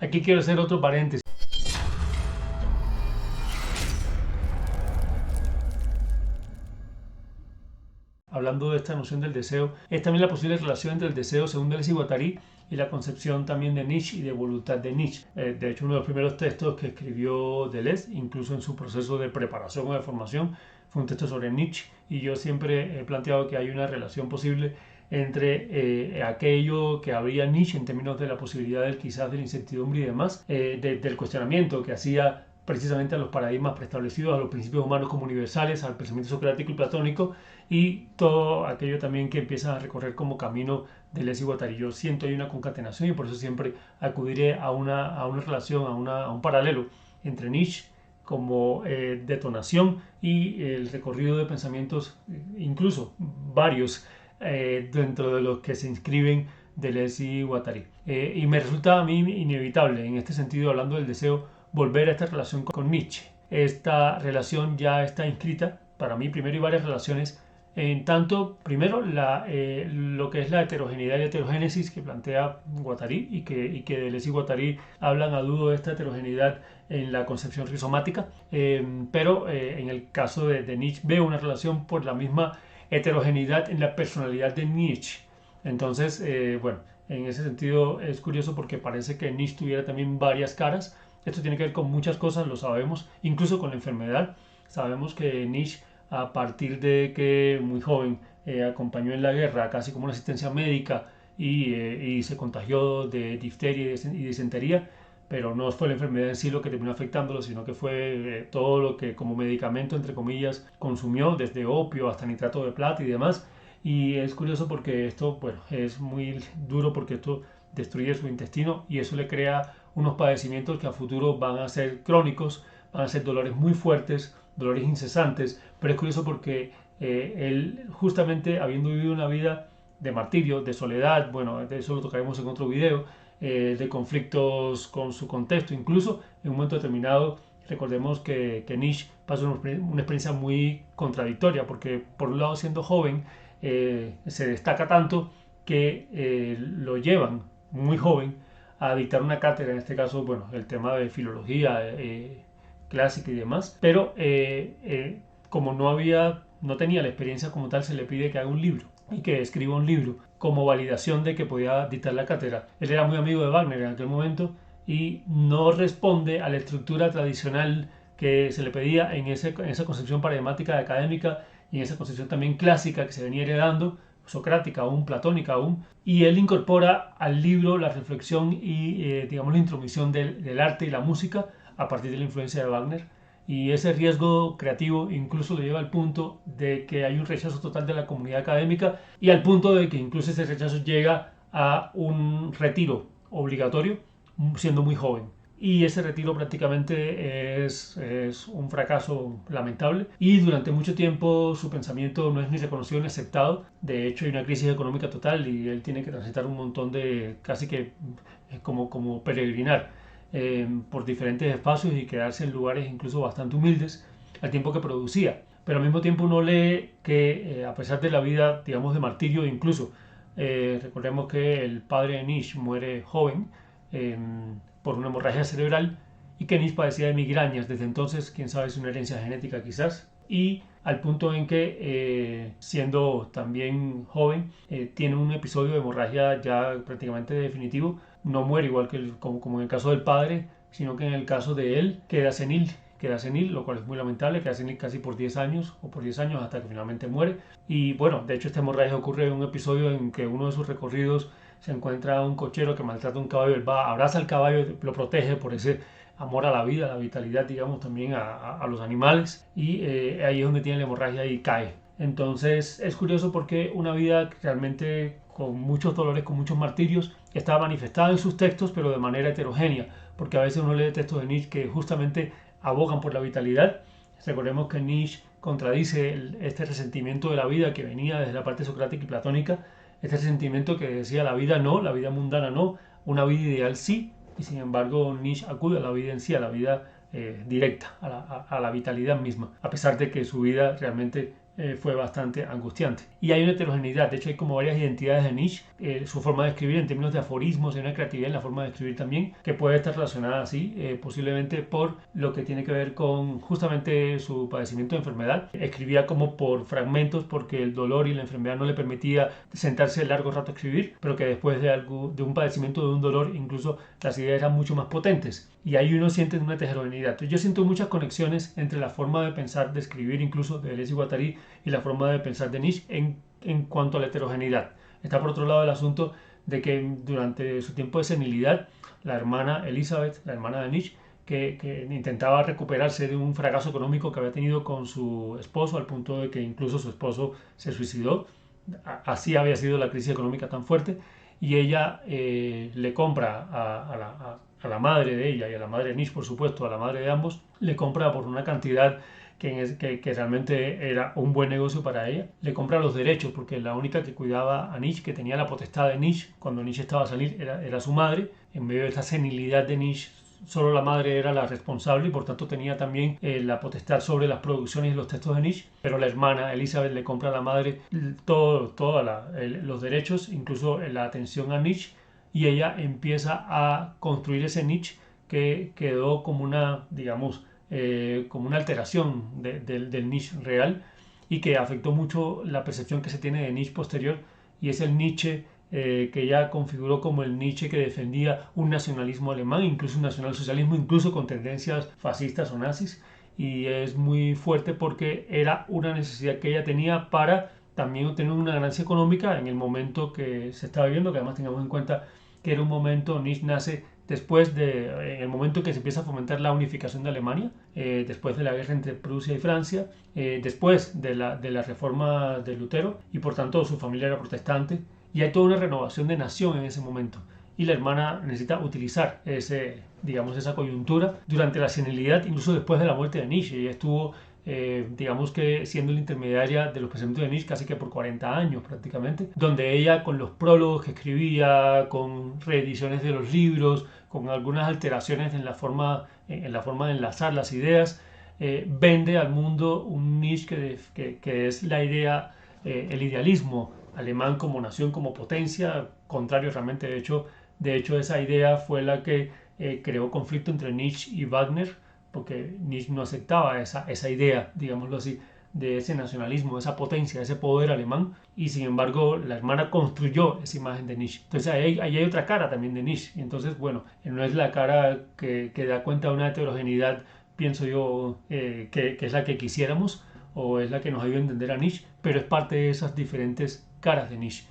Aquí quiero hacer otro paréntesis. Hablando de esta noción del deseo, es también la posible relación entre el deseo según Deleuze y Guattari y la concepción también de Nietzsche y de voluntad de Nietzsche. De hecho, uno de los primeros textos que escribió Deleuze, incluso en su proceso de preparación o de formación, fue un texto sobre Nietzsche, y yo siempre he planteado que hay una relación posible entre aquello que habría Nietzsche en términos de la posibilidad quizás de la incertidumbre y demás, del cuestionamiento que hacía precisamente a los paradigmas preestablecidos, a los principios humanos como universales, al pensamiento socrático y platónico, y todo aquello también que empieza a recorrer como camino de Deleuze y Guattari. Yo siento ahí una concatenación y por eso siempre acudiré a una relación, a un paralelo entre Nietzsche como detonación y el recorrido de pensamientos, incluso varios, dentro de los que se inscriben Deleuze y Guattari. Y me resulta a mí inevitable, en este sentido, hablando del deseo, volver a esta relación con Nietzsche. Esta relación ya está inscrita, para mí primero, y varias relaciones, en tanto, primero, lo que es la heterogeneidad y heterogénesis que plantea Guattari y que Deleuze y Guattari hablan a dúo de esta heterogeneidad en la concepción rizomática, pero en el caso de Nietzsche veo una relación por la misma heterogeneidad en la personalidad de Nietzsche. Entonces, bueno, en ese sentido es curioso porque parece que Nietzsche tuviera también varias caras. Esto tiene que ver con muchas cosas, lo sabemos, incluso con la enfermedad. Sabemos que Nietzsche, a partir de que muy joven acompañó en la guerra casi como una asistencia médica y se contagió de difteria y disentería, pero no fue la enfermedad en sí lo que terminó afectándolo, sino que fue todo lo que como medicamento, entre comillas, consumió, desde opio hasta nitrato de plata y demás. Y es curioso porque esto, bueno, es muy duro porque esto destruye su intestino y eso le crea unos padecimientos que a futuro van a ser crónicos, van a ser dolores muy fuertes, dolores incesantes, pero es curioso porque él justamente habiendo vivido una vida de martirio, de soledad, bueno, de eso lo tocaremos en otro video, de conflictos con su contexto, incluso en un momento determinado, recordemos que Nietzsche pasó una experiencia muy contradictoria, porque por un lado siendo joven, se destaca tanto que lo llevan muy joven a dictar una cátedra, en este caso, bueno, el tema de filología clásica y demás, pero como no tenía la experiencia como tal, se le pide que haga un libro y que escriba un libro como validación de que podía dictar la cátedra. Él era muy amigo de Wagner en aquel momento y no responde a la estructura tradicional que se le pedía en esa concepción paradigmática académica y en esa concepción también clásica que se venía heredando, socrática aún, platónica aún, y él incorpora al libro la reflexión y digamos la intromisión del arte y la música a partir de la influencia de Wagner, y ese riesgo creativo incluso lo lleva al punto de que hay un rechazo total de la comunidad académica y al punto de que incluso ese rechazo llega a un retiro obligatorio siendo muy joven. Y ese retiro prácticamente es un fracaso lamentable y durante mucho tiempo su pensamiento no es ni reconocido ni aceptado. De hecho hay una crisis económica total y él tiene que transitar un montón de casi que como peregrinar por diferentes espacios y quedarse en lugares incluso bastante humildes al tiempo que producía. Pero al mismo tiempo uno lee que a pesar de la vida, digamos, de martirio, incluso recordemos que el padre de Nietzsche muere joven por una hemorragia cerebral y que Nietzsche padecía de migrañas. Desde entonces, quién sabe, es una herencia genética quizás. Y al punto en que, siendo también joven, tiene un episodio de hemorragia ya prácticamente definitivo. No muere igual que como en el caso del padre, sino que en el caso de él queda senil, lo cual es muy lamentable, queda senil casi por 10 años o por 10 años hasta que finalmente muere. Y bueno, de hecho esta hemorragia ocurre en un episodio en que uno de sus recorridos se encuentra un cochero que maltrata a un caballo, él va, abraza al caballo, lo protege por ese amor a la vida, a la vitalidad, digamos, también a los animales, y ahí es donde tiene la hemorragia y cae. Entonces es curioso porque una vida realmente con muchos dolores, con muchos martirios, está manifestada en sus textos, pero de manera heterogénea, porque a veces uno lee textos de Nietzsche que justamente abogan por la vitalidad. Recordemos que Nietzsche contradice este resentimiento de la vida que venía desde la parte socrática y platónica, este resentimiento que decía la vida no, la vida mundana no, una vida ideal sí, y sin embargo Nietzsche acude a la vida en sí, a la vida directa, a la vitalidad misma, a pesar de que su vida realmente fue bastante angustiante. Y hay una heterogeneidad, de hecho hay como varias identidades de Nietzsche, su forma de escribir en términos de aforismos, hay una creatividad en la forma de escribir también, que puede estar relacionada así, posiblemente por lo que tiene que ver con justamente su padecimiento de enfermedad. Escribía como por fragmentos porque el dolor y la enfermedad no le permitía sentarse largo rato a escribir, pero que después de un padecimiento, de un dolor, incluso las ideas eran mucho más potentes. Y ahí uno siente una heterogeneidad. Entonces yo siento muchas conexiones entre la forma de pensar, de escribir incluso de Deleuze y Guattari y la forma de pensar de Nietzsche en cuanto a la heterogeneidad. Está por otro lado el asunto de que durante su tiempo de senilidad, la hermana Elizabeth, la hermana de Nietzsche, que intentaba recuperarse de un fracaso económico que había tenido con su esposo, al punto de que incluso su esposo se suicidó. Así había sido la crisis económica tan fuerte, y ella le compra a la madre de ella y a la madre de Nietzsche, por supuesto, a la madre de ambos, le compra por una cantidad que realmente era un buen negocio para ella. Le compra los derechos porque la única que cuidaba a Nietzsche, que tenía la potestad de Nietzsche cuando Nietzsche estaba a salir, era su madre. En medio de esta senilidad de Nietzsche, solo la madre era la responsable y por tanto tenía también la potestad sobre las producciones y los textos de Nietzsche, pero la hermana Elizabeth le compra a la madre todos los derechos, incluso la atención a Nietzsche, y ella empieza a construir ese Nietzsche que quedó como una, digamos, como una alteración del Nietzsche real y que afectó mucho la percepción que se tiene de Nietzsche posterior, y es el Nietzsche que ya configuró como el Nietzsche que defendía un nacionalismo alemán, incluso un nacionalsocialismo, incluso con tendencias fascistas o nazis, y es muy fuerte porque era una necesidad que ella tenía para también obtener una ganancia económica en el momento que se estaba viviendo, que además tengamos en cuenta que era un momento, Nietzsche nace después en el momento en que se empieza a fomentar la unificación de Alemania, después de la guerra entre Prusia y Francia, después de la reforma de Lutero, y por tanto su familia era protestante, y hay toda una renovación de nación en ese momento. Y la hermana necesita utilizar digamos, esa coyuntura durante la senilidad, incluso después de la muerte de Nietzsche. Ella estuvo, digamos que siendo la intermediaria de los pensamientos de Nietzsche casi que por 40 años prácticamente, donde ella con los prólogos que escribía, con reediciones de los libros, con algunas alteraciones en la forma de enlazar las ideas, vende al mundo un Nietzsche que es la idea, el idealismo alemán como nación, como potencia, contrario realmente. De hecho esa idea fue la que creó conflicto entre Nietzsche y Wagner, porque Nietzsche no aceptaba esa idea, digámoslo así, de ese nacionalismo, de esa potencia, de ese poder alemán, y sin embargo la hermana construyó esa imagen de Nietzsche. Entonces ahí hay otra cara también de Nietzsche, y entonces bueno, no es la cara que da cuenta de una heterogeneidad, pienso yo, que es la que quisiéramos, o es la que nos ayuda a entender a Nietzsche, pero es parte de esas diferentes caras de Nietzsche.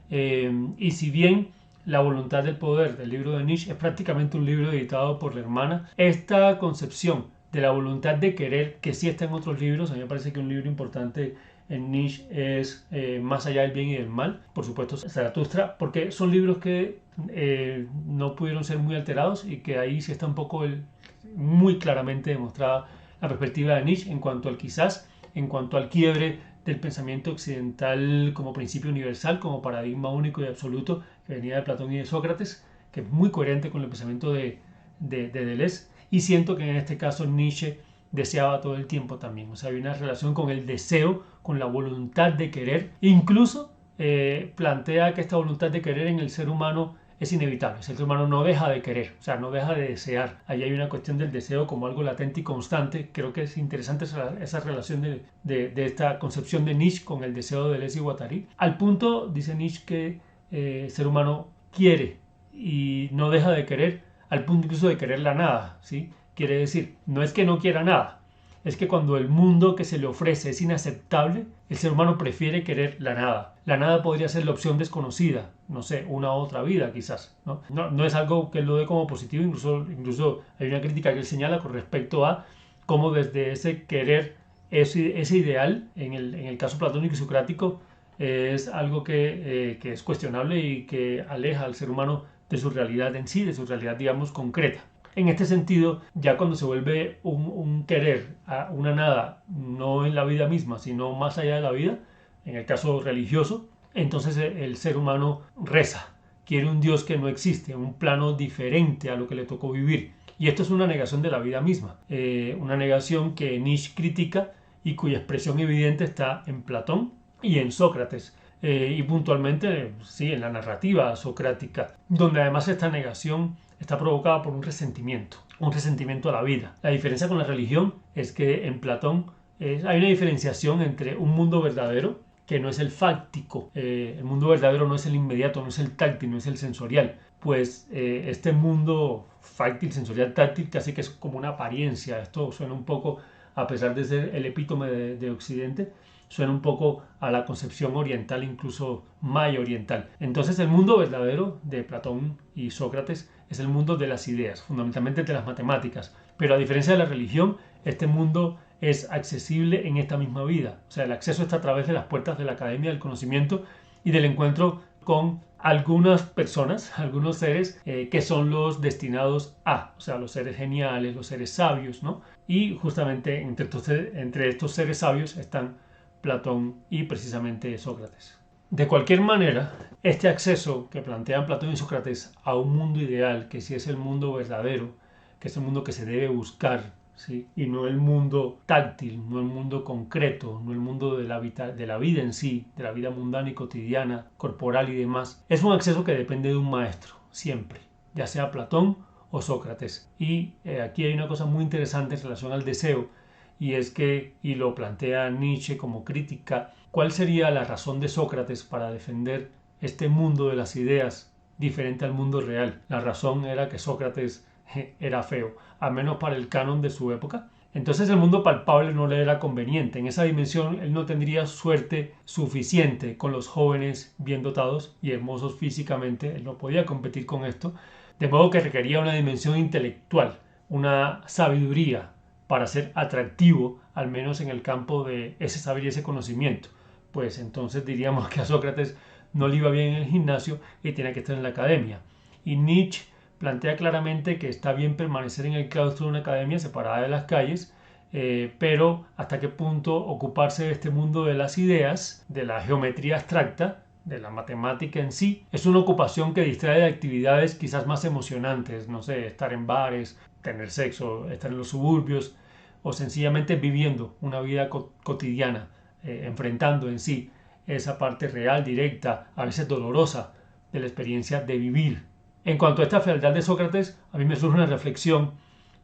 Y si bien La voluntad del poder del libro de Nietzsche es prácticamente un libro editado por la hermana, esta concepción de la voluntad de querer, que sí está en otros libros, a mí me parece que un libro importante en Nietzsche es Más allá del bien y del mal, por supuesto Zaratustra, porque son libros que no pudieron ser muy alterados, y que ahí sí está un poco muy claramente demostrada la perspectiva de Nietzsche en cuanto al quizás, en cuanto al quiebre del pensamiento occidental como principio universal, como paradigma único y absoluto, que venía de Platón y de Sócrates, que es muy coherente con el pensamiento de Deleuze, y siento que en este caso Nietzsche deseaba todo el tiempo también, o sea, había una relación con el deseo, con la voluntad de querer, incluso plantea que esta voluntad de querer en el ser humano es inevitable. El ser humano no deja de querer, o sea, no deja de desear. Ahí hay una cuestión del deseo como algo latente y constante. Creo que es interesante esa relación de esta concepción de Nietzsche con el deseo de Deleuze y Guattari. Al punto, dice Nietzsche, que el ser humano quiere y no deja de querer, al punto incluso de querer la nada, ¿sí? Quiere decir, no es que no quiera nada, es que cuando el mundo que se le ofrece es inaceptable, el ser humano prefiere querer la nada. La nada podría ser la opción desconocida, no sé, una otra vida quizás, ¿no? No es algo que él lo dé como positivo, incluso hay una crítica que él señala con respecto a cómo desde ese querer, ese ideal, en el caso platónico y socrático, es algo que es cuestionable y que aleja al ser humano de su realidad en sí, de su realidad, digamos, concreta. En este sentido, ya cuando se vuelve un querer, una nada, no en la vida misma, sino más allá de la vida, en el caso religioso, entonces el ser humano reza, quiere un Dios que no existe, un plano diferente a lo que le tocó vivir. Y esto es una negación de la vida misma, una negación que Nietzsche critica y cuya expresión evidente está en Platón y en Sócrates. Y puntualmente, sí, en la narrativa socrática, donde además esta negación está provocada por un resentimiento a la vida. La diferencia con la religión es que en Platón hay una diferenciación entre un mundo verdadero, que no es el fáctico, el mundo verdadero no es el inmediato, no es el táctil, no es el sensorial, pues este mundo fáctil, sensorial, táctil, casi que es como una apariencia. Esto suena un poco, a pesar de ser el epítome de Occidente, suena un poco a la concepción oriental, incluso maya oriental. Entonces el mundo verdadero de Platón y Sócrates es el mundo de las ideas, fundamentalmente de las matemáticas. Pero a diferencia de la religión, este mundo es accesible en esta misma vida. O sea, el acceso está a través de las puertas de la academia del conocimiento y del encuentro con algunas personas, algunos seres que son los destinados a, o sea, los seres geniales, los seres sabios, ¿no? Y justamente entre estos seres sabios están Platón y precisamente Sócrates. De cualquier manera, este acceso que plantean Platón y Sócrates a un mundo ideal, que sí es el mundo verdadero, que es el mundo que se debe buscar, ¿sí? Y no el mundo táctil, no el mundo concreto, no el mundo de la vida en sí, de la vida mundana y cotidiana, corporal y demás, es un acceso que depende de un maestro, siempre, ya sea Platón o Sócrates. Y aquí hay una cosa muy interesante en relación al deseo, y es que, y lo plantea Nietzsche como crítica, ¿cuál sería la razón de Sócrates para defender este mundo de las ideas diferente al mundo real? La razón era que Sócrates era feo, al menos para el canon de su época. Entonces el mundo palpable no le era conveniente. En esa dimensión él no tendría suerte suficiente con los jóvenes bien dotados y hermosos físicamente. Él no podía competir con esto. De modo que requería una dimensión intelectual, una sabiduría, para ser atractivo, al menos en el campo de ese saber y ese conocimiento. Pues entonces diríamos que a Sócrates no le iba bien en el gimnasio y tenía que estar en la academia. Y Nietzsche plantea claramente que está bien permanecer en el claustro de una academia separada de las calles, pero hasta qué punto ocuparse de este mundo de las ideas, de la geometría abstracta, de la matemática en sí, es una ocupación que distrae de actividades quizás más emocionantes, no sé, estar en bares, tener sexo, estar en los suburbios, o sencillamente viviendo una vida cotidiana, enfrentando en sí esa parte real, directa, a veces dolorosa, de la experiencia de vivir. En cuanto a esta fealdad de Sócrates, a mí me surge una reflexión,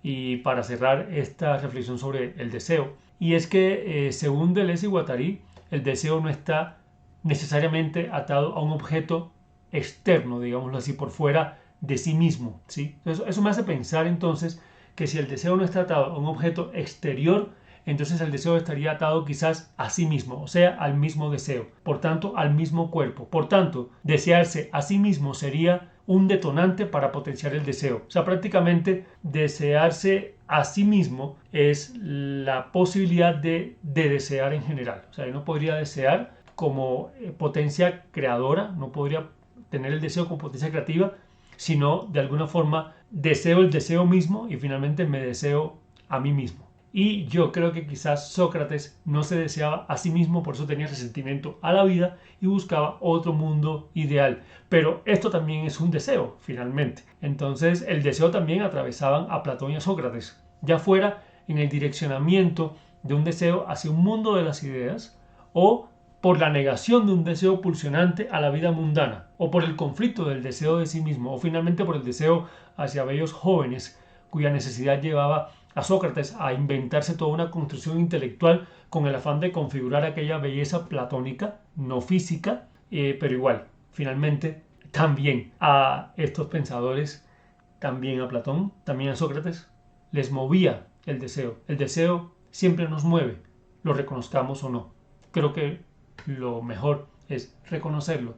y para cerrar esta reflexión sobre el deseo, y es que según Deleuze y Guattari, el deseo no está necesariamente atado a un objeto externo, digámoslo así, por fuera de sí mismo, ¿sí? Eso me hace pensar entonces que si el deseo no está atado a un objeto exterior, entonces el deseo estaría atado quizás a sí mismo, o sea, al mismo deseo, por tanto, al mismo cuerpo. Por tanto, desearse a sí mismo sería un detonante para potenciar el deseo. O sea, prácticamente desearse a sí mismo es la posibilidad de desear en general. O sea, yo no podría desear como potencia creadora, no podría tener el deseo como potencia creativa, sino de alguna forma deseo el deseo mismo y finalmente me deseo a mí mismo. Y yo creo que quizás Sócrates no se deseaba a sí mismo, por eso tenía resentimiento a la vida y buscaba otro mundo ideal. Pero esto también es un deseo, finalmente. Entonces el deseo también atravesaban a Platón y a Sócrates, ya fuera en el direccionamiento de un deseo hacia un mundo de las ideas, o por la negación de un deseo pulsionante a la vida mundana, o por el conflicto del deseo de sí mismo, o finalmente por el deseo hacia bellos jóvenes cuya necesidad llevaba a Sócrates a inventarse toda una construcción intelectual con el afán de configurar aquella belleza platónica, no física, pero igual, finalmente, también a estos pensadores, también a Platón, también a Sócrates, les movía el deseo. El deseo siempre nos mueve, lo reconozcamos o no. Creo que lo mejor es reconocerlo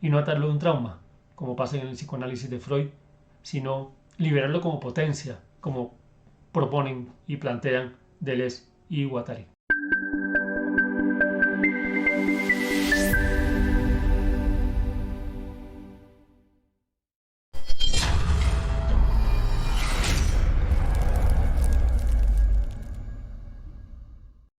y no atarlo de un trauma, como pasa en el psicoanálisis de Freud, sino liberarlo como potencia, como proponen y plantean Deleuze y Guattari.